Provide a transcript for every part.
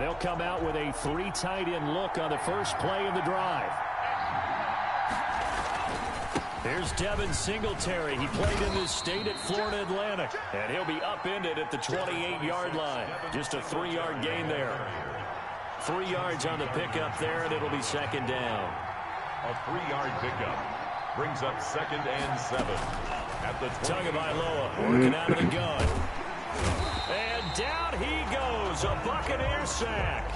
They'll come out with a 3 tight end look on the first play of the drive. Here's Devin Singletary. He played in this state at Florida Atlantic. And he'll be upended at the 28-yard line. Just a 3-yard gain there. 3 yards on the pickup there, and it'll be second down. A 3-yard pickup brings up 2nd and 7. At the Tagovailoa working out of the gun. And down he goes. A Buccaneer sack.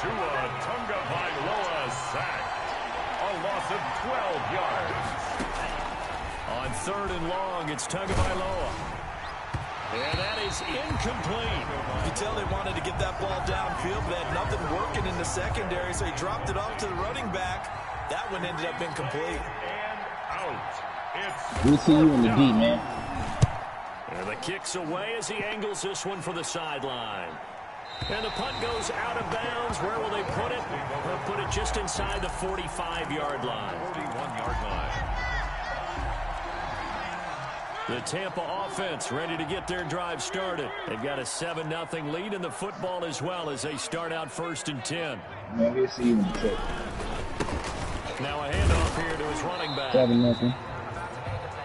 Tua Tagovailoa sack. A loss of 12 yards. On 3rd and long, it's Tagovailoa. And that is incomplete. You can tell they wanted to get that ball downfield, but had nothing working in the secondary, so he dropped it off to the running back. That one ended up incomplete. And out. It's We'll see you in the D, man. And the kick's away as he angles this one for the sideline. And the punt goes out of bounds. Where will they put it? They'll put it just inside the 45-yard line. 41-yard line. The Tampa offense ready to get their drive started. They've got a 7-0 lead in the football as well as they start out 1st and 10. Man, we'll see you in the check. Now a handoff here to his running back. 7-0.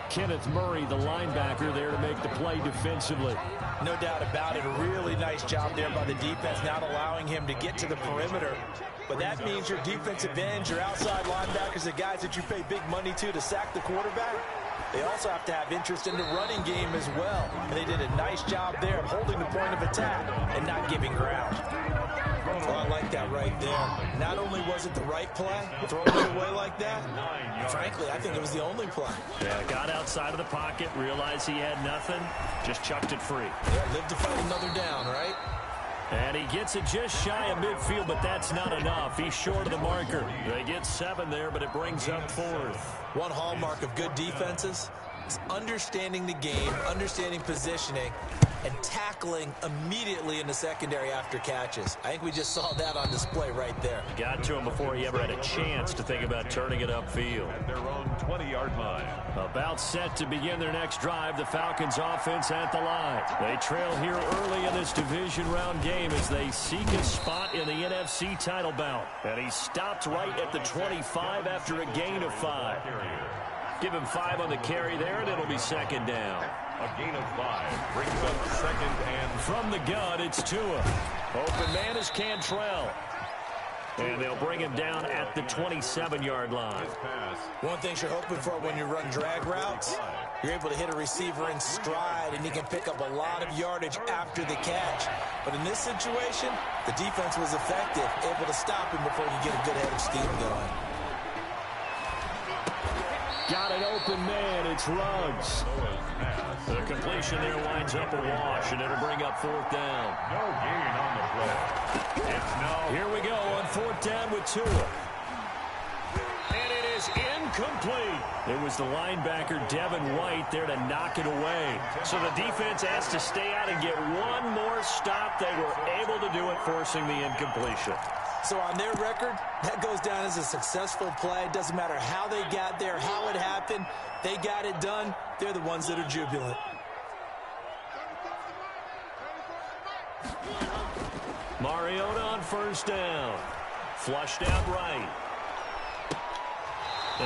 Kenneth Murray, the linebacker, there to make the play defensively. No doubt about it. A really nice job there by the defense, not allowing him to get to the perimeter. But that means your defensive ends, your outside linebackers, the guys that you pay big money to sack the quarterback, they also have to have interest in the running game as well. And they did a nice job there of holding the point of attack and not giving ground. Oh, I like that right there. Not only was it the right play, throwing it away like that, frankly, I think it was the only play. Yeah, got outside of the pocket, realized he had nothing, just chucked it free. Yeah, live to fight another down, right? And he gets it just shy of midfield, but that's not enough. He's short of the marker. They get 7 there, but it brings up 4th. One hallmark of good defenses is understanding the game, understanding positioning, and tackling immediately in the secondary after catches. I think we just saw that on display right there. Got to him before he ever had a chance to think about turning it upfield. At their own 20-yard line. About set to begin their next drive, the Falcons offense at the line. They trail here early in this division round game as they seek a spot in the NFC title bout. And he stopped right at the 25 after a gain of 5. Give him 5 on the carry there, and it'll be second down. A gain of 5 brings up 2nd and... From the gun, it's Tua. Open man is Cantrell. And they'll bring him down at the 27-yard line. One thing you're hoping for when you run drag routes, you're able to hit a receiver in stride, and he can pick up a lot of yardage after the catch. But in this situation, the defense was effective, able to stop him before he get a good head of steam going. Got an open man. It's Ruggs. The completion there winds up a wash, and it'll bring up 4th down. No gain on the play. It's no. Here we go on 4th down with Tua. And it is incomplete. It was the linebacker, Devin White, there to knock it away. So the defense has to stay out and get one more stop. They were able to do it, forcing the incompletion. So on their record, that goes down as a successful play. Doesn't matter how they got there, how it happened. They got it done. They're the ones that are jubilant. Mariota on 1st down. Flushed out right.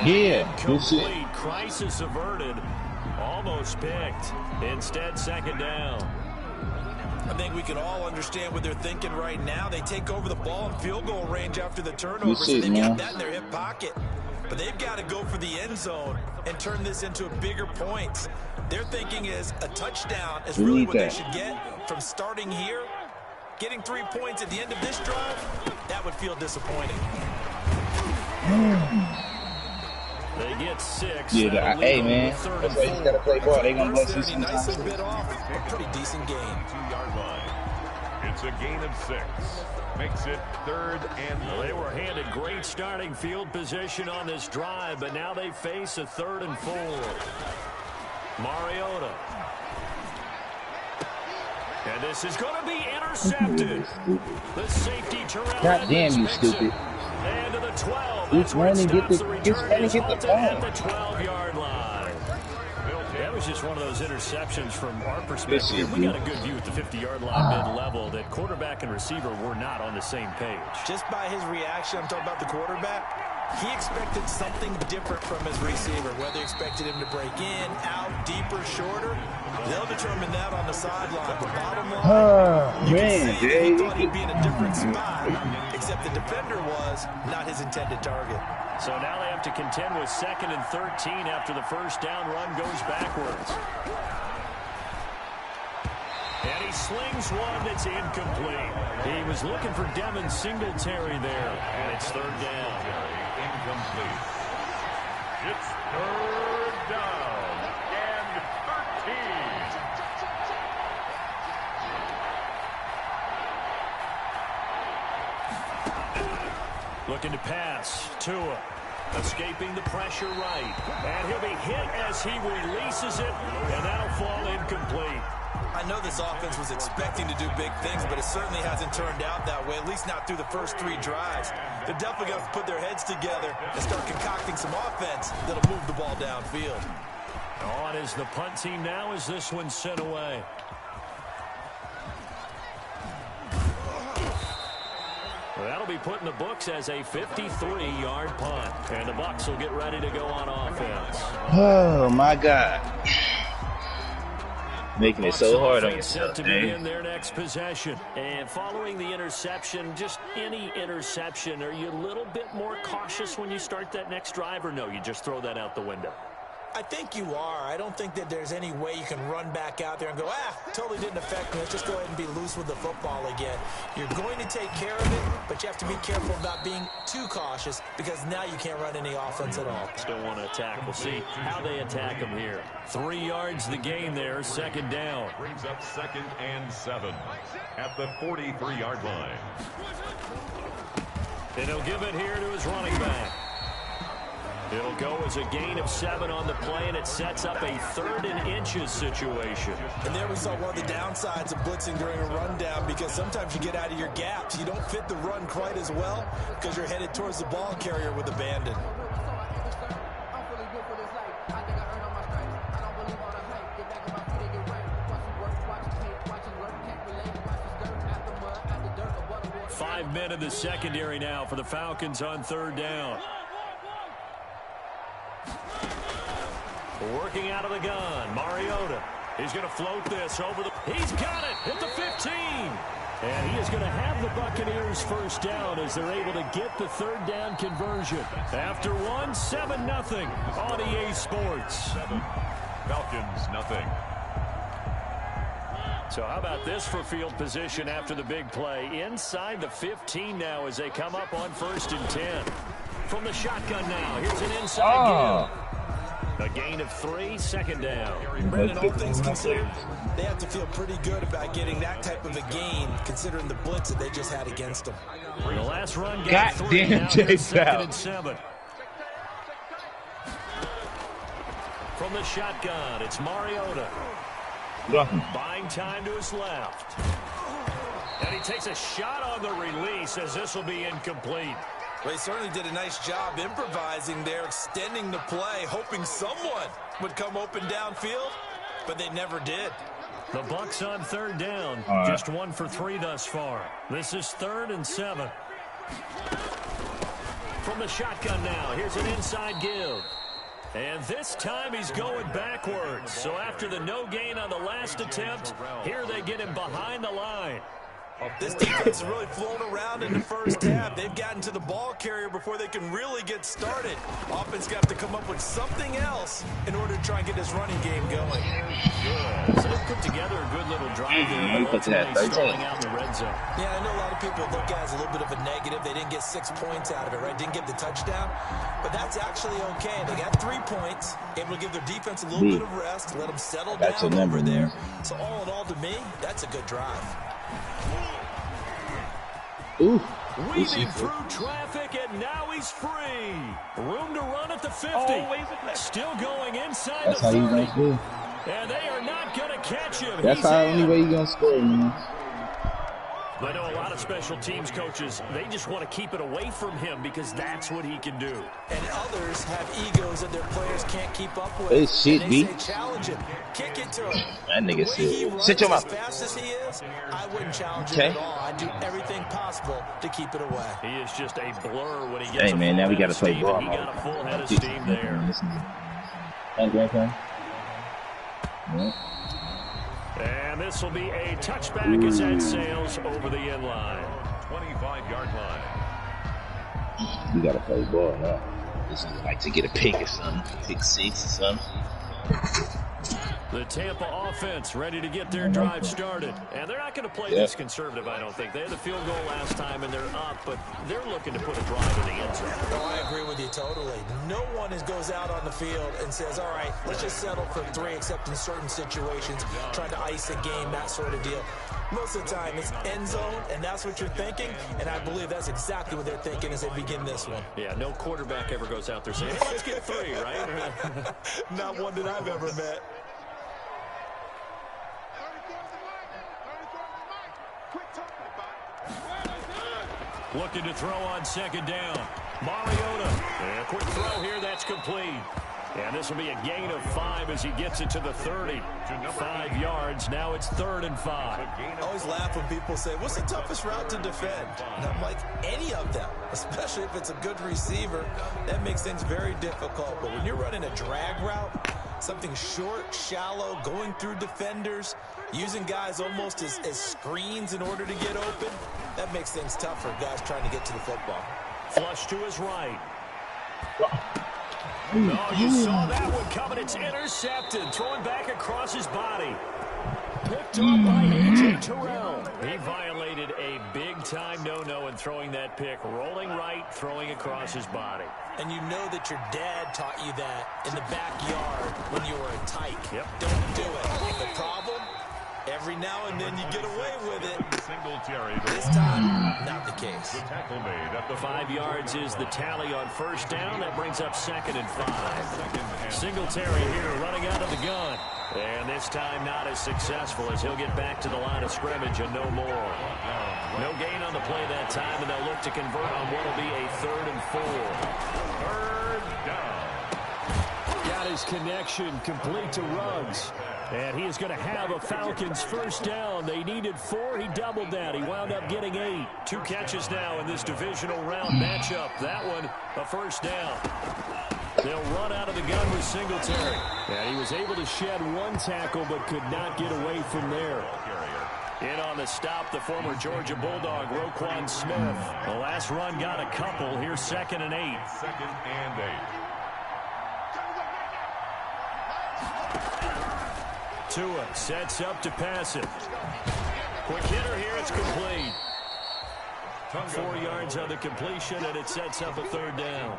Yeah, complete. Crisis averted. Almost picked. Instead, second down. I think we can all understand what they're thinking right now. They take over the ball in field goal range after the turnover, so they've got that in their hip pocket. But they've got to go for the end zone and turn this into a bigger point. Their thinking is a touchdown is really what they should get from starting here. Getting 3 points at the end of this drive, that would feel disappointing. They get 6. Yeah, hey, man. That's why you got to play ball. They're going to bless you sometimes. Nicely bit off. A pretty decent gain. 2-yard line. It's a gain of 6. Makes it 3rd and... Well, they were handed great starting field position on this drive, but now they face a 3rd and 4. Mariota. And this is going to be intercepted. The safety Terrell. God damn you, stupid. And to the 12. Just run and get the ball. At the 12-yard line. was just one of those interceptions from our perspective. We got a good view at the 50-yard line mid-level that quarterback and receiver were not on the same page. Just by his reaction, I'm talking about the quarterback, he expected something different from his receiver, whether he expected him to break in, out, deeper, shorter. They'll determine that on the sideline. The bottom line, you can see that he thought he'd be in a different spot, except the defender was not his intended target. So now they have to contend with 2nd and 13 after the first down run goes backwards. And he slings one that's incomplete. He was looking for Devin Singletary there, and it's 3rd down. Incomplete. It's 3rd down and 13. Looking to pass. Tua escaping the pressure right. And he'll be hit as he releases it, and that'll fall incomplete. I know this offense was expecting to do big things, but it certainly hasn't turned out that way, at least not through the first 3 drives. They're definitely going to put their heads together and start concocting some offense that'll move the ball downfield. On is the punt team now as this one's sent away. Well, that'll be put in the books as a 53-yard punt. And the Bucs will get ready to go on offense. Oh, my God. Making it so hard on yourself, to begin their next possession. And following the interception, just any interception, are you a little bit more cautious when you start that next drive, or no, you just throw that out the window? I think you are. I don't think that there's any way you can run back out there and go, totally didn't affect me. Let's just go ahead and be loose with the football again. You're going to take care of it, but you have to be careful about being too cautious because now you can't run any offense at all. Still want to attack. We'll see how they attack them here. 3 yards the gain there, 2nd down. Brings up 2nd and 7 at the 43-yard line. And he'll give it here to his running back. It'll go as a gain of 7 on the play, and it sets up a 3rd and inches situation. And there we saw one of the downsides of blitzing during a rundown, because sometimes you get out of your gaps. You don't fit the run quite as well because you're headed towards the ball carrier with abandon. Five men in the secondary now for the Falcons on 3rd down. Working out of the gun, Mariota. He's going to float this over the... He's got it at the 15. And he is going to have the Buccaneers 1st down as they're able to get the 3rd down conversion. After 7-0 on EA Sports. Falcons, nothing. So how about this for field position after the big play? Inside the 15 now as they come up on 1st and 10. From the shotgun now, here's an inside give. A gain of 3, 2nd down. Brandon, all things considered, they have to feel pretty good about getting that type of a gain, considering the blitz that they just had against them. The last run got 3, now 2nd and 7. From the shotgun, it's Mariota. Buying time to his left. And he takes a shot on the release as this will be incomplete. Well, he certainly did a nice job improvising there, extending the play, hoping someone would come open downfield, but they never did. The Bucs on 3rd down, just 1 for 3 thus far. This is 3rd and 7. From the shotgun now, here's an inside give. And this time he's going backwards. So after the no gain on the last attempt, here they get him behind the line. This defense has really flown around in the first half. They've gotten to the ball carrier before they can really get started. Offense got to come up with something else in order to try and get this running game going. So they put together a good little drive there. Starting out in the red zone. Yeah, I know a lot of people look at it as a little bit of a negative. They didn't get 6 points out of it, right? Didn't get the touchdown. But that's actually okay. They got 3 points, able to give their defense a little bit of rest, let them settle down over there. So all in all, to me, that's a good drive. Weaving through traffic, and now he's free. Room to run at the 50. Still going inside the 30. That's how you going to do. And they are not going to catch him. That's the only way you're going to score, man. I know a lot of special teams coaches, they just want to keep it away from him because that's what he can do. And others have egos that their players can't keep up with. Hey, shit, and they B. say challenge him, kick it to him. That nigga said, sit your mouth. As fast as he is, I wouldn't challenge him at all. I'd do everything possible to keep it away. He is just a blur when he gets hey, man, now we got to play ball. He got a full head of steam there. Thank grandpa. Yeah. And this will be a touchback as that sails over the end line. 25-yard line. We got to play ball now. This is like to get a pick or something. Pick 6 or something. The Tampa offense ready to get their drive started. And they're not going to play this conservative, I don't think. They had the field goal last time, and they're up, but they're looking to put a drive in the end zone. Well, I agree with you totally. No one goes out on the field and says, all right, let's just settle for 3, except in certain situations, trying to ice a game, that sort of deal. Most of the time, it's end zone, and that's what you're thinking, and I believe that's exactly what they're thinking as they begin this one. Yeah, no quarterback ever goes out there saying, hey, let's get 3, right? Not one that I've ever met. Looking to throw on second down. Mariota. And a quick throw here. That's complete. And this will be a gain of 5 as he gets it to the 30. 5 yards. Now it's 3rd and 5. I always laugh when people say, what's the toughest route to defend? And I'm like, any of them, especially if it's a good receiver. That makes things very difficult. But when you're running a drag route, something short, shallow, going through defenders, using guys almost as screens in order to get open, that makes things tough for guys trying to get to the football. Flush to his right. Oh, you saw that one coming. It's intercepted. Throwing back across his body. Picked up by A.J. Terrell. He violated a big-time no-no in throwing that pick. Rolling right, throwing across his body. And you know that your dad taught you that in the backyard when you were a tyke. Yep. Don't do it. The problem? Every now and then you get away with it. This time, not the case. 5 yards is the tally on first down. That brings up 2nd and 5. Singletary here running out of the gun. And this time not as successful as he'll get back to the line of scrimmage and no more. No gain on the play that time, and they'll look to convert on what will be a 3rd and 4. 3rd down. Got his connection complete to Ruggs. And he is going to have a Falcons first down. They needed 4. He doubled that. He wound up getting 8. 2 catches now in this divisional round matchup. That one, a first down. They'll run out of the gun with Singletary. And he was able to shed 1 tackle but could not get away from there. In on the stop, the former Georgia Bulldog, Roquan Smith. The last run got a couple. Here's 2nd and 8. 2nd and 8. Tua sets up to pass it. Quick hitter here, it's complete. 4 yards on the completion, and it sets up a 3rd down.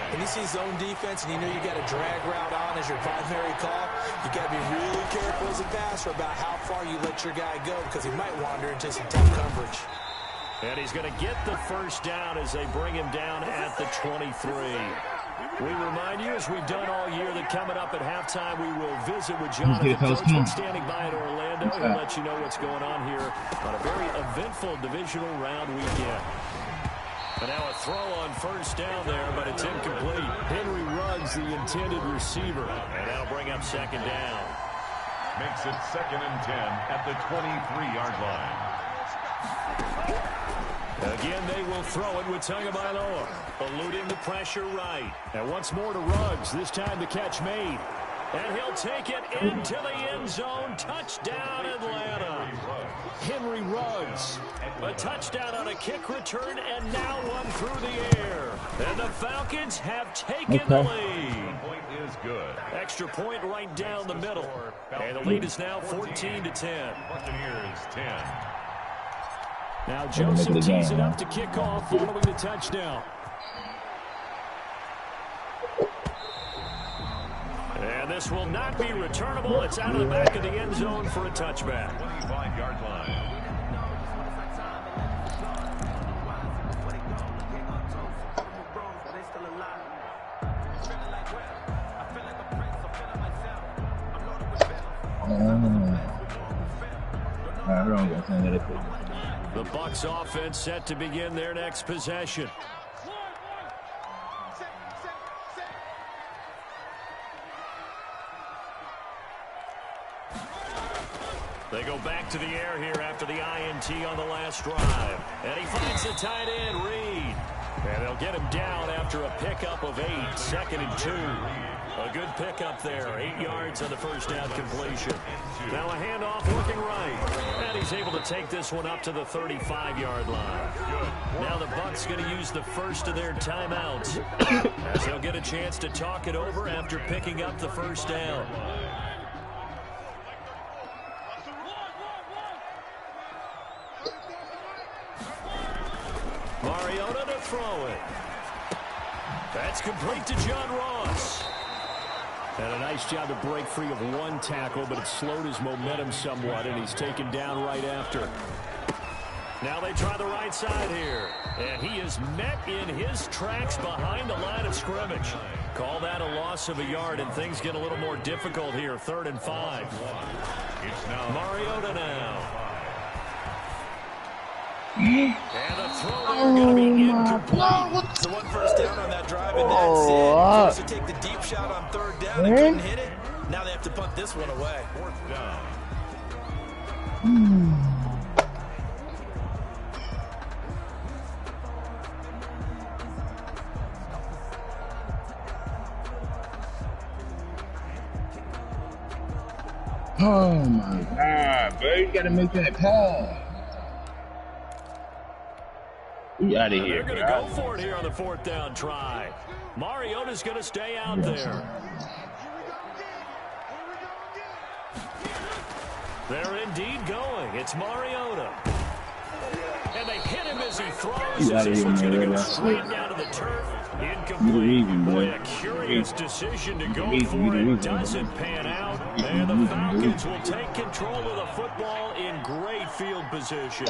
When you see zone defense and you know you got a drag route on as your primary call, you got to be really careful as a passer about how far you let your guy go because he might wander into some tough coverage. And he's going to get the first down as they bring him down at the 23. We remind you, as we've done all year, that coming up at halftime, we will visit with Jonathan Coachman standing by in Orlando. He'll let you know what's going on here on a very eventful divisional round weekend. And now a throw on first down there, but it's incomplete. Henry Ruggs, the intended receiver. And that'll bring up 2nd down. Makes it 2nd and 10 at the 23-yard line. Again, they will throw it with Tagovailoa, eluding the pressure right. And once more to Ruggs, this time the catch made. And he'll take it into the end zone. Touchdown, Atlanta. Henry Ruggs. A touchdown on a kick return, and now one through the air. And the Falcons have taken the lead. Point is good. Extra point right down the middle. And the lead is now 14-10. Buccaneers 10. Now Joseph tees it up to kick off following the touchdown. And this will not be returnable. It's out of the back of the end zone for a touchback. 25-yard line. I don't know. The Bucs offense set to begin their next possession. They go back to the air here after the INT on the last drive. And he finds the tight end, Reed. And they'll get him down after a pickup of 8, 2nd and 2. A good pickup there, 8 yards on the first down completion. Now a handoff looking right. And he's able to take this one up to the 35-yard line. Now the Bucs going to use the first of their timeouts as they'll get a chance to talk it over after picking up the first down. Mariota to throw it. That's complete to John Ross. And a nice job to break free of one tackle, but it slowed his momentum somewhat, and he's taken down right after. Now they try the right side here. And he is met in his tracks behind the line of scrimmage. Call that a loss of a yard, and things get a little more difficult here. 3rd and 5. Mariota now. And the throw going to be incomplete. So one first down on that drive, and that's it. Supposed to take the deep shot on 3rd down and couldn't hit it. Now they have to punt this one away. 4th down. Oh my God, bro! You gotta make that pass. We out of here. They're going to go for it here on the 4th down try. Mariota's going to stay out there. They're indeed going. It's Mariota. And they hit him as he throws. As this one's going to go straight down to the turf. Incomplete. Boy, a curious decision to go for it. Doesn't pan out. And the Falcons will take control of the football in great field position.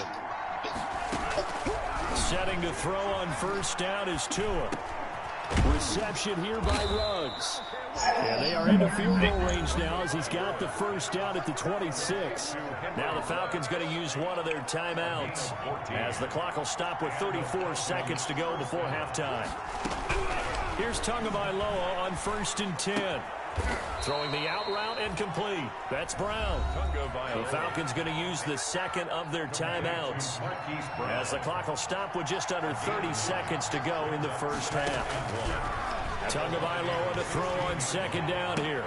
Setting to throw on first down is Tua. Reception here by Ruggs. And they are into field goal range now as he's got the first down at the 26. Now the Falcons going to use one of their timeouts as the clock will stop with 34 seconds to go before halftime. Here's Tagovailoa on 1st and 10. Throwing the out route and complete. That's Brown. The Falcons going to use the second of their timeouts as the clock will stop with just under 30 seconds to go in the first half. Tagovailoa to throw on 2nd down here.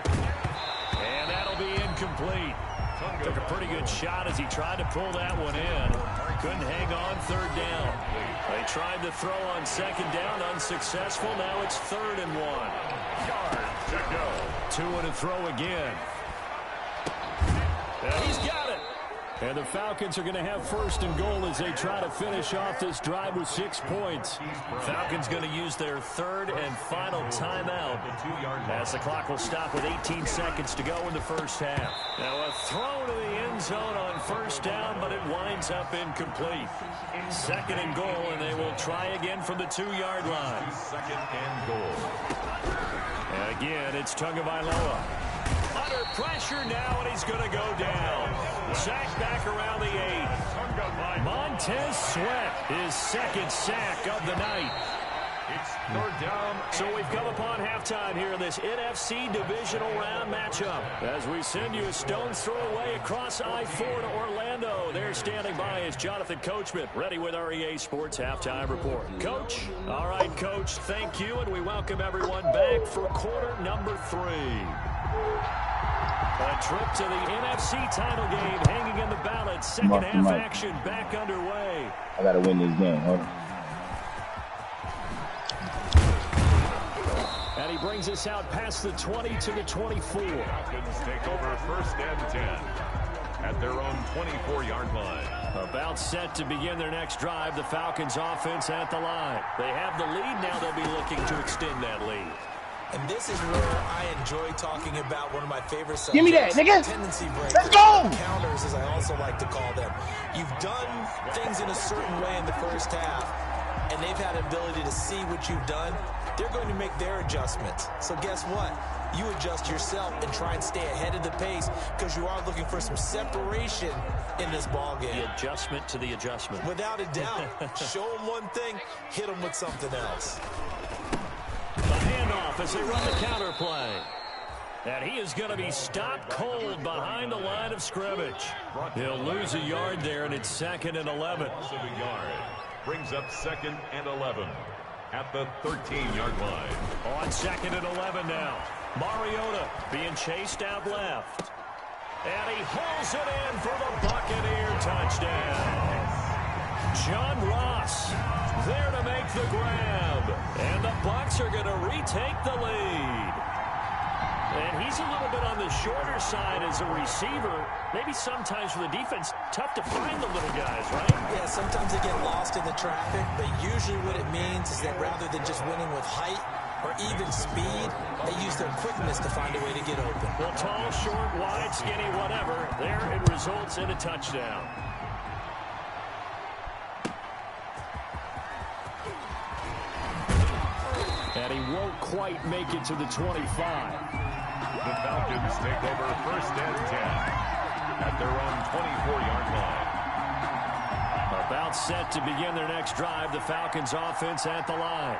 And that'll be incomplete. Took a pretty good shot as he tried to pull that one in. Couldn't hang on 3rd down. They tried to throw on 2nd down, unsuccessful. Now it's 3rd and 1. Yards to go. Tua to throw again. And he's got it. And the Falcons are going to have 1st and goal as they try to finish off this drive with 6 points. Falcons going to use their 3rd and final timeout as the clock will stop with 18 seconds to go in the first half. Now a throw to the end zone on 1st down, but it winds up incomplete. 2nd and goal, and they will try again from the 2-yard line. 2nd and goal. And again, it's Tagovailoa. Under pressure now, and he's going to go down. Sack back around the 8. Montez Sweat, his 2nd sack of the night. It's 3rd down. So we've come upon halftime here in this NFC divisional round matchup. As we send you a stone's throw away across I-4 to Orlando. There standing by is Jonathan Coachman, ready with our EA Sports Halftime Report. Coach? All right, Coach, thank you, and we welcome everyone back for quarter number 3. A trip to the NFC title game hanging in the balance. Second half action back underway. I got to win this game. Hold on. And he brings us out past the 20 to the 24. Falcons take over 1st and 10 at their own 24-yard line. About set to begin their next drive. The Falcons offense at the line. They have the lead. Now they'll be looking to extend that lead. And this is where I enjoy talking about one of my favorite subjects. Give me that, nigga. Tendency breakers. Let's go. Counters, as I also like to call them. You've done things in a certain way in the first half, and they've had an ability to see what you've done. They're going to make their adjustments. So guess what? you adjust yourself and try and stay ahead of the pace because you are looking for some separation in this ball game. The adjustment to the adjustment. Without a doubt. Show them one thing, hit them with something else. The handoff as they run the counter play. And he is going to be stopped cold behind the line of scrimmage. He'll lose a yard there, and it's 2nd and 11. So a yard. Brings up 2nd and 11 at the 13-yard line. On 2nd and 11 now. Mariota being chased out left. And he hauls it in for the Buccaneer touchdown. John Ross there to make the grab. And the Bucs are going to retake the lead. And he's a little bit on the shorter side as a receiver. Maybe sometimes for the defense, tough to find the little guys, right? Yeah, sometimes they get lost in the traffic, but usually what it means is that rather than just winning with height or even speed, they use their quickness to find a way to get open. Well, tall, short, wide, skinny, whatever, there it results in a touchdown. And he won't quite make it to the 25. The Falcons take over 1st and 10 at their own 24-yard line. About set to begin their next drive, the Falcons offense at the line.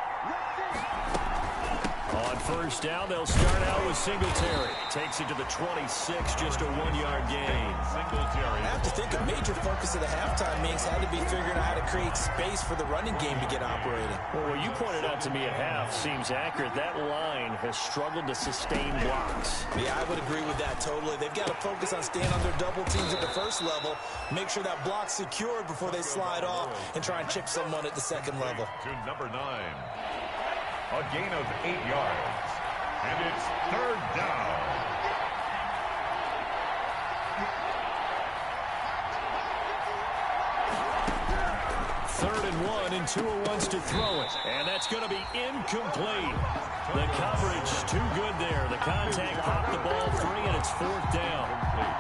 On 1st down, they'll start out with Singletary. Takes it to the 26, just a 1-yard gain. Singletary. I have to think a major focus of the halftime meetings had to be figuring out how to create space for the running game to get operating. Well, what you pointed out to me at half seems accurate. That line has struggled to sustain blocks. Yeah, I would agree with that totally. They've got to focus on staying on their double teams at the first level, make sure that block's secured before they slide off and try and chip someone at the second level. To number 9. A gain of 8 yards. And it's 3rd down. Third and 1, and Tua wants to throw it. And that's going to be incomplete. The coverage too good there. The contact popped the ball free, and it's 4th down.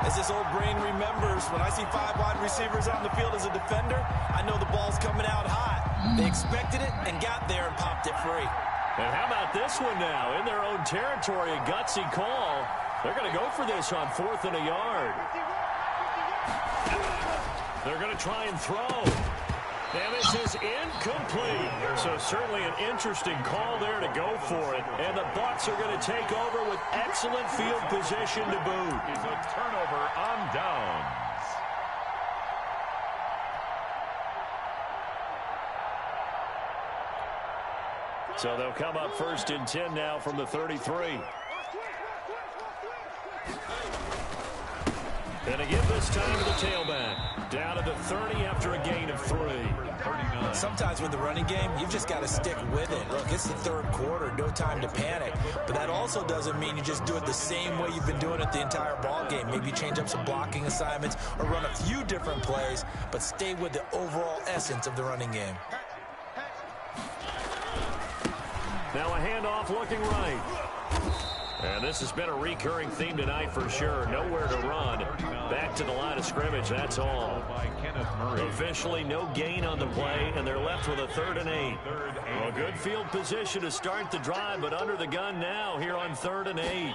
As this old brain remembers, when I see 5 wide receivers on the field as a defender, I know the ball's coming out hot. They expected it and got there and popped it free. And how about this one now? In their own territory, a gutsy call. They're going to go for this on 4th and a yard. They're going to try and throw. And this is incomplete. So certainly an interesting call there to go for it. And the Bucs are going to take over with excellent field position to boot. It's a turnover on downs. So they'll come up 1st and 10 now from the 33. And again this time to the tailback. Down to the 30 after a gain of 3. 39. Sometimes with the running game, you've just got to stick with it. Look, it's the 3rd quarter, no time to panic. But that also doesn't mean you just do it the same way you've been doing it the entire ball game. Maybe change up some blocking assignments or run a few different plays, but stay with the overall essence of the running game. Now a handoff looking right. And this has been a recurring theme tonight for sure. Nowhere to run. Back to the line of scrimmage, that's all. Officially no gain on the play, and they're left with a 3rd and 8. A good field position to start the drive, but under the gun now here on 3rd and 8.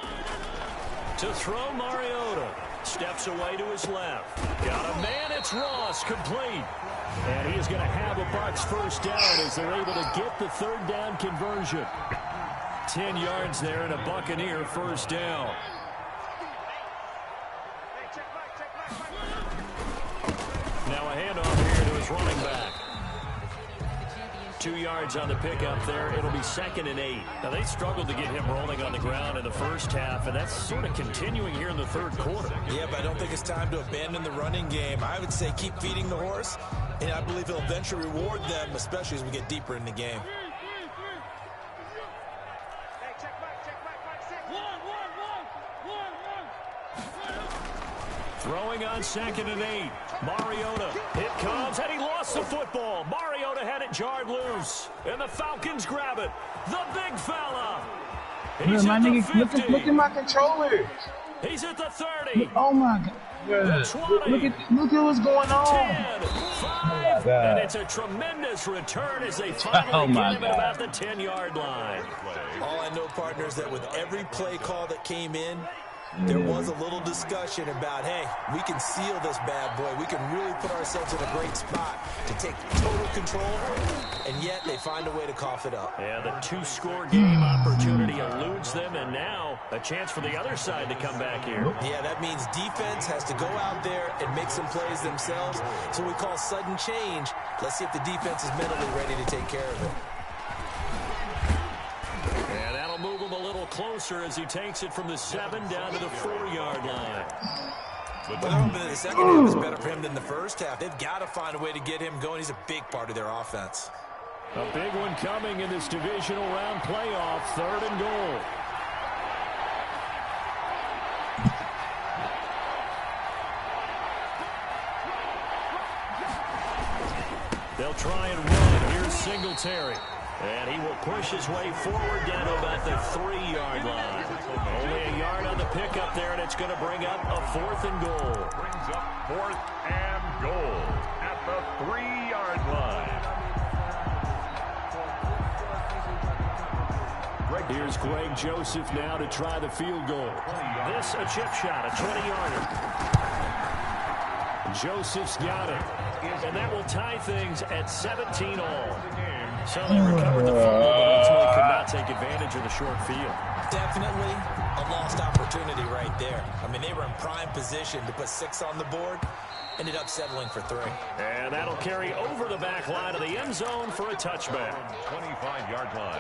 To throw, Mariota. Steps away to his left. Got a man, it's Ross, complete. And he is going to have a Bucs 1st down as they're able to get the 3rd down conversion. 10 yards there and a Buccaneer 1st down. Now a handoff here to his running back. 2 yards on the pickup there. It'll be 2nd and 8. Now, they struggled to get him rolling on the ground in the first half, and that's sort of continuing here in the 3rd quarter. Yeah, but I don't think it's time to abandon the running game. I would say keep feeding the horse, and I believe he'll eventually reward them, especially as we get deeper in the game. Throwing on 2nd and 8. Mariota. It comes, and he lost the football. Mariota had it jarred loose. And the Falcons grab it. The big fella. He's at the 50. Look at my controller. He's at the 30. Oh, my God. Look at what's going on. 10, 5, and it's a tremendous return as they finally get him at about the 10-yard line. All I know, partner, is that with every play call that came in, there was a little discussion about, hey, we can seal this bad boy. We can really put ourselves in a great spot to take total control, and yet they find a way to cough it up. Yeah, the 2-score game opportunity eludes them, and now a chance for the other side to come back here. Yeah, that means defense has to go out there and make some plays themselves. So we call sudden change. Let's see if the defense is mentally ready to take care of it. And that'll move him a little closer as he takes it from the 7 down to the 4-yard line. But they're hoping that the second half is better for him than the first half. They've got to find a way to get him going. He's a big part of their offense. A big one coming in this divisional round playoff, 3rd and goal. They'll try and run. Here's Singletary. And he will push his way forward down to about the 3-yard line. Only a yard on the pickup there, and it's going to bring up a 4th and goal. Brings up 4th and goal at the 3-yard line. Here's Greg Joseph now to try the field goal. This a chip shot, a 20-yarder. Joseph's got it. And that will tie things at 17 all. So they recovered the fumble, but ultimately could not take advantage of the short field. Definitely a lost opportunity right there. I mean, they were in prime position to put 6 on the board. Ended up settling for 3. And that'll carry over the back line of the end zone for a touchback. 25-yard line.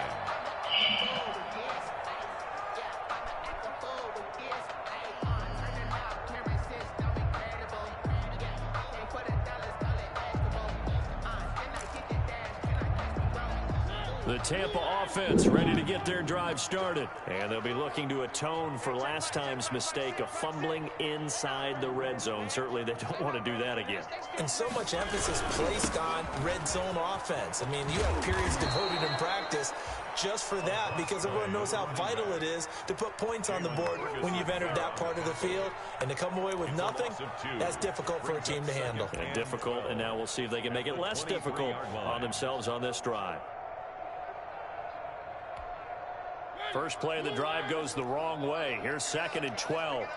The Tampa offense ready to get their drive started. And they'll be looking to atone for last time's mistake of fumbling inside the red zone. Certainly they don't want to do that again. And so much emphasis placed on red zone offense. I mean, you have periods devoted in practice just for that because everyone knows how vital it is to put points on the board when you've entered that part of the field. And to come away with nothing, that's difficult for a team to handle. And difficult, and now we'll see if they can make it less difficult on themselves on this drive. First play of the drive goes the wrong way. Here's 2nd and 12.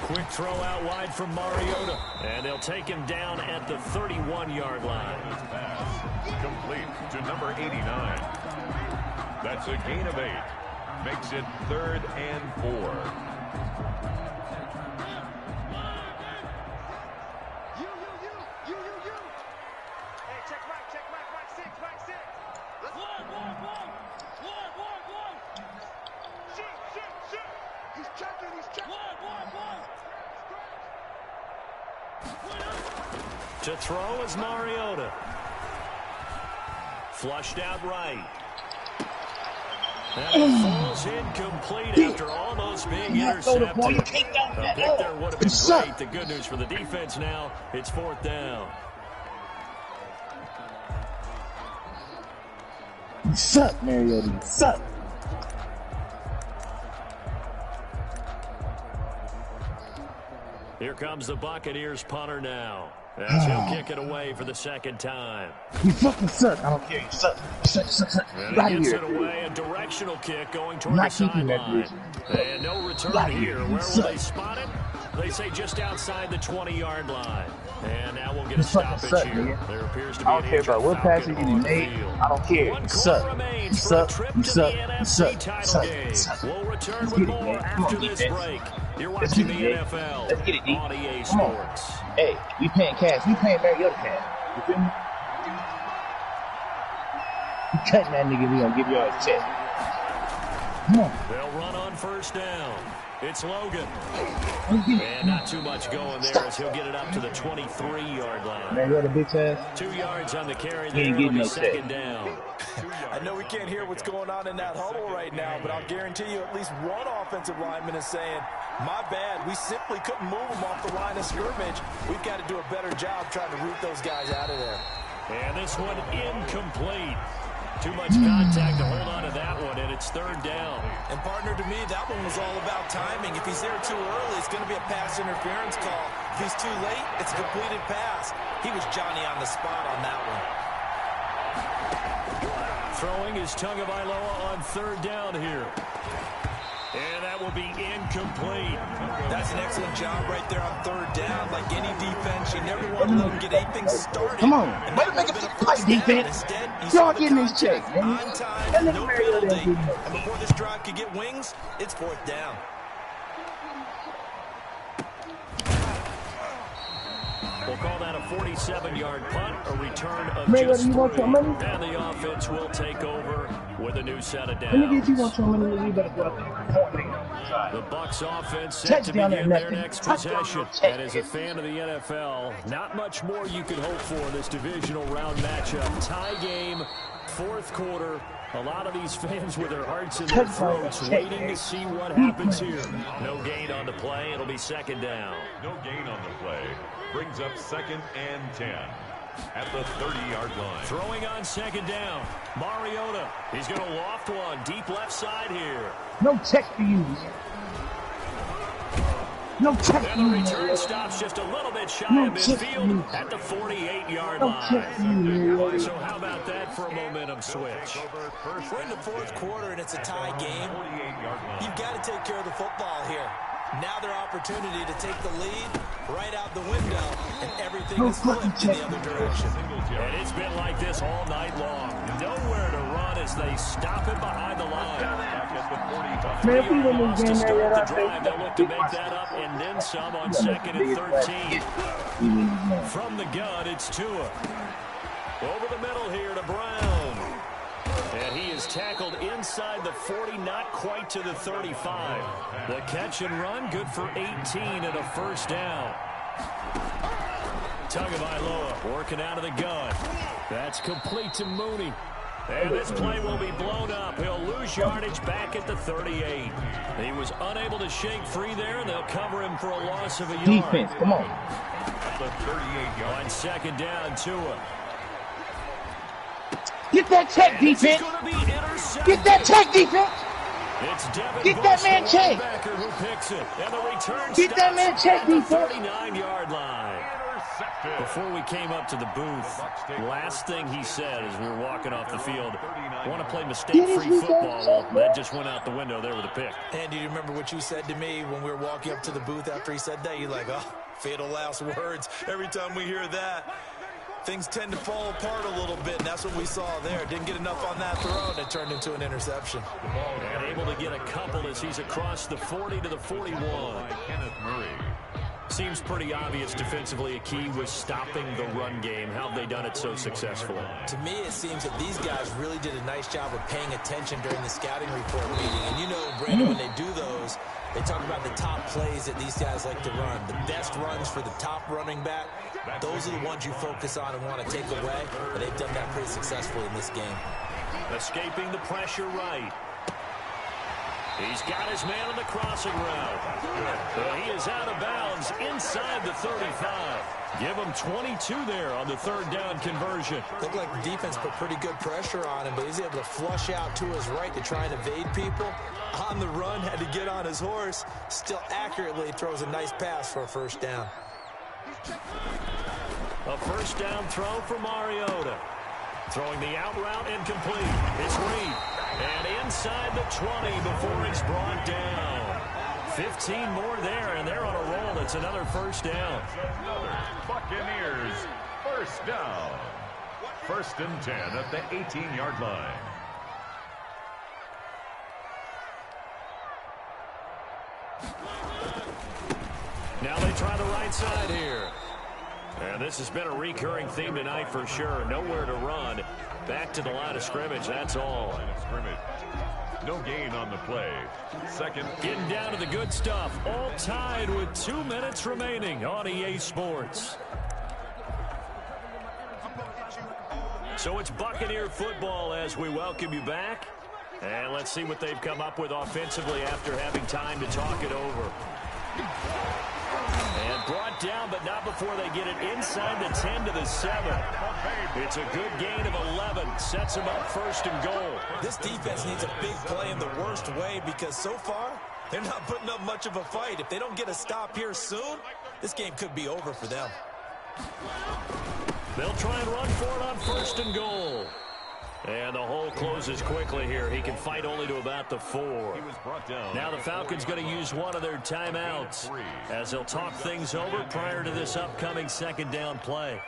Quick throw out wide from Mariota. And they'll take him down at the 31-yard line. Complete to number 89. That's a gain of 8. Makes it 3rd and 4. To throw is Mariota. Flushed out right. And it falls incomplete after almost being intercepted. A pick there would have been great. The good news for the defense now, it's 4th down. You suck, Mariota. You suck. Here comes the Buccaneers punter now. As he'll kick it away for the 2nd time. You fucking suck. I don't care. You suck. You suck. And he gets it away. A directional kick going toward the sideline. And no return here. Where will they spot it? They say just outside the 20-yard line. And now we'll get a stoppage here. There appears to be an injured Falcon on the field. I don't care. One quarter remains for a trip to the NFC title game. We'll return with more after this break. You're watching the NFL on EA Sports. Hey, we paying cash. We paying Mariota cash. You feel me? You cutting that nigga, we gonna give you a check. Come on. They'll run on 1st down. It's Logan. And not too much going there as he'll get it up to the 23-yard line. Mariota bitch ass. 2 yards on the carry there. It'll be 2nd down. I know we can't hear what's going on in that huddle right now, but I'll guarantee you at least one offensive lineman is saying, my bad, we simply couldn't move them off the line of scrimmage. We've got to do a better job trying to root those guys out of there. And this one incomplete. Too much contact to hold on to that one, and it's third down. And, partner, to me, that one was all about timing. If he's there too early, it's going to be a pass interference call. If he's too late, it's a completed pass. He was Johnny on the spot on that one. Throwing is Tagovailoa on third down here. And that will be incomplete. That's an excellent job right there on third down. Like any defense, you never want to let them get anything started. Come on. Way to make it look like defense. Y'all getting this check, man. On time, no penalty. And before this drive could get wings, it's fourth down. We'll call that a 47-yard punt, a return of just 3. And the offense will take over with a new set of downs. The Bucs offense set to begin their next possession. And as a fan of the NFL, not much more you could hope for in this divisional round matchup. Tie game, fourth quarter. A lot of these fans with their hearts in their throats waiting to see what happens here. No gain on the play. It'll be second down. No gain on the play. Brings up 2nd and 10 at the 30-yard line. Throwing on second down. Mariota. He's going to loft one deep left side here. No check for you. No check for And the you. return stops just a little bit shy of midfield at the 48-yard line. So how about that for a momentum switch? We're in the fourth quarter, and it's a tie game. You've got to take care of the football here. Now their opportunity to take the lead right out the window, and everything is flipped in the other direction. And it's been like this all night long. Nowhere to run as they stop it behind the line. Man, if we win this game, They'll look to make that up and then some on 2nd and 13. From the gun, it's Tua. Over the middle here to Brown. And he is tackled inside the 40, not quite to the 35. The catch and run, good for 18 and a first down. Tagovailoa working out of the gun. That's complete to Mooney. And this play will be blown up. He'll lose yardage back at the 38. He was unable to shake free there, and they'll cover him for a loss of a yard. Defense, come on. At the 38-yard. On second down, Tua. Get that check, defense. Get that check, defense. Get that man check. Who picks it. And the return Get that man check, defense. 39-yard line. Before we came up to the booth, last thing he said as we were walking off the field, I want to play mistake-free football. Well, that just went out the window there with a pick. And do you remember what you said to me when we were walking up to the booth after he said that? You're like, oh, fatal last words. Every time we hear that, things tend to fall apart a little bit, and that's what we saw there. Didn't get enough on that throw, and it turned into an interception. And able to get a couple as he's across the 40 to the 41. Kenneth Murray. Seems pretty obvious defensively a key was stopping the run game. How have they done it so successfully? To me, it seems that these guys really did a nice job of paying attention during the scouting report meeting. And you know, Brandon, when they do those, they talk about the top plays that these guys like to run. The best runs for the top running back, those are the ones you focus on and want to take away. And they've done that pretty successfully in this game. Escaping the pressure right. He's got his man on the crossing route. He is out of bounds inside the 35. Give him 22 there on the third down conversion. Looked like the defense put pretty good pressure on him, but he's able to flush out to his right to try and evade people. On the run, had to get on his horse. Still accurately throws a nice pass for a first down. A first down throw for Mariota. Throwing the out route incomplete. It's Reed. And inside the 20 before it's brought down. 15 more there, and they're on a roll. It's another first down. Another Buccaneers first down. 1st and 10 at the 18-yard line. Now they try the right side here. And this has been a recurring theme tonight for sure. Nowhere to run. Back to the line of scrimmage, that's all. Line of scrimmage. No gain on the play. Second. Getting down to the good stuff. All tied with 2 minutes remaining on EA Sports. So it's Buccaneer football as we welcome you back. And let's see what they've come up with offensively after having time to talk it over. And brought down, but not before they get it inside the 10 to the 7. It's a good gain of 11. Sets them up first and goal. This defense needs a big play in the worst way because so far, they're not putting up much of a fight. If they don't get a stop here soon, this game could be over for them. They'll try and run for it on first and goal. And the hole closes quickly here. He can fight only to about the 4. Now the Falcons going to use one of their timeouts as they'll talk things over prior to this upcoming second down play.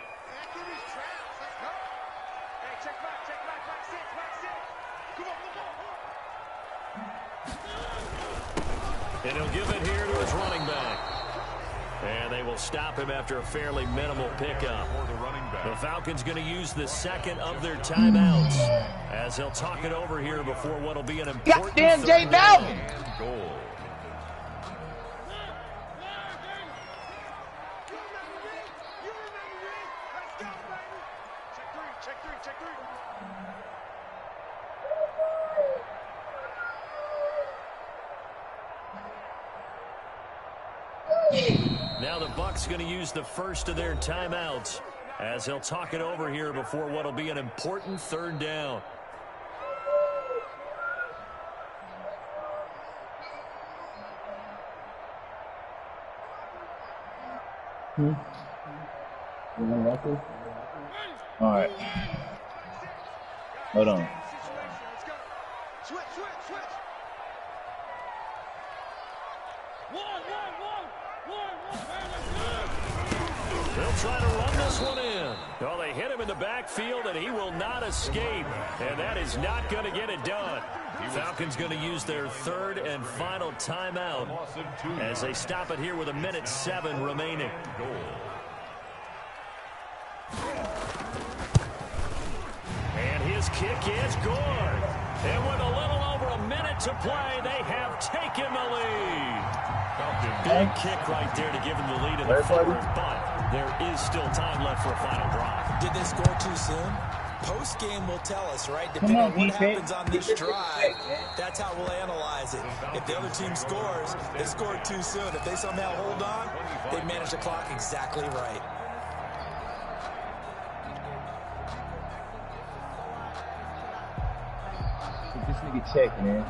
And he'll give it here to his running back. And they will stop him after a fairly minimal pickup. The Falcons going to use the second of their timeouts as they'll talk it over here before what will be an important goddamn Jay Mountain. goal. Now the Bucs going to use the first of their timeouts as they'll talk it over here before what will be an important third down. All right. Hold on. They'll try to run this one in. Well, they hit him in the backfield, and he will not escape. And that is not going to get it done. Falcons going to use their third and final timeout as they stop it here with 1:07 remaining. And his kick is good. And with a little over a minute to play, they have taken the lead. Big kick right there to give them the lead in the fourth, but there is still time left for a final drive. Did they score too soon? Post-game will tell us, right? Depending on what happens on this drive, that's how we'll analyze it. If the other team scores, they scored too soon. If they somehow hold on, they manage the clock exactly right. This nigga check, man.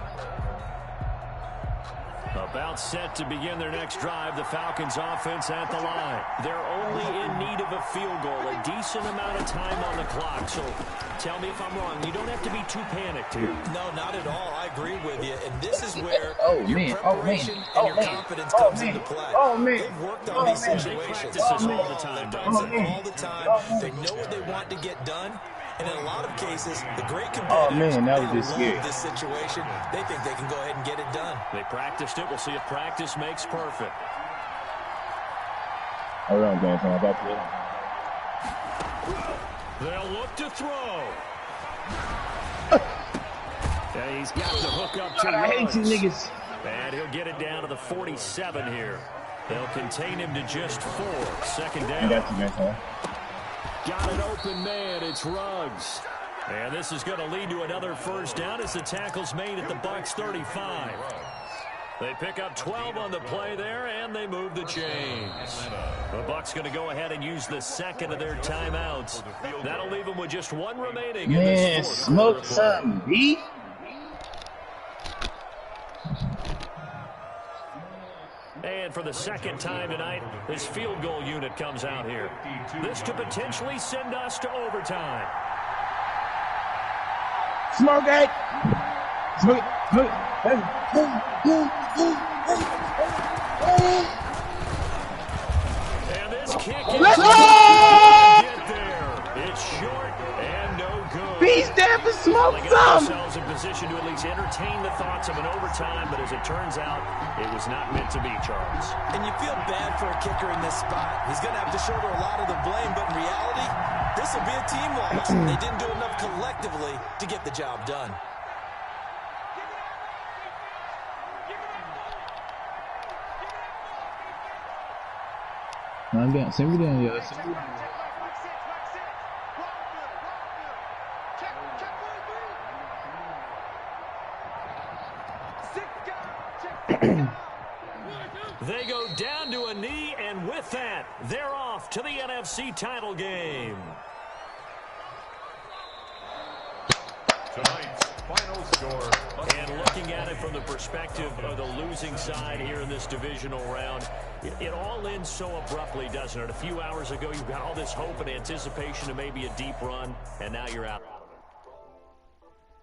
About set to begin their next drive, the Falcons offense at the line. They're only in need of a field goal, a decent amount of time on the clock. So tell me if I'm wrong. You don't have to be too panicked here. No, not at all. I agree with you. And this is where your preparation and your confidence comes into play. They've worked on these situations. They practice this all the time. They've done it all the time. They know what they want to get done. And in a lot of cases, the great competitors, that was just they scary. love this situation. They think they can go ahead and get it done. They practiced it. We'll see if practice makes perfect. Hold on, guys. I'm about to They'll look to throw. And he's got the hook up to I hate you Ruggs. niggas. And he'll get it down to the 47 here. They'll contain him to just 4. Second I down. got you, man. Huh? Got an open man. It's Ruggs. And this is going to lead to another first down as the tackle's made at the Bucs 35. They pick up 12 on the play there, and they move the chains. The Bucs going to go ahead and use the second of their timeouts. That'll leave them with just one remaining in Man, this fourth smoke quarter. something, B. And for the second time tonight, this field goal unit comes out here. This to potentially send us to overtime. Smoke it. Smoke it. And this kick is Let's go! get there. It's short and no good. Be stand for smoke They got some. themselves in position to at least entertain the thoughts of an overtime, but as it turns out, it was not meant to be, Charles. And you feel bad for a kicker in this spot. He's going to have to shoulder a lot of the blame, but in reality, this will be a team loss. They didn't do enough collectively to get the job done. I'm down. Send me down, yo. They go down to a knee, and with that, they're off to the NFC title game. Tonight's final score. And looking at it from the perspective of the losing side here in this divisional round, it all ends so abruptly, doesn't it? A few hours ago, you've got all this hope and anticipation of maybe a deep run, and now you're out.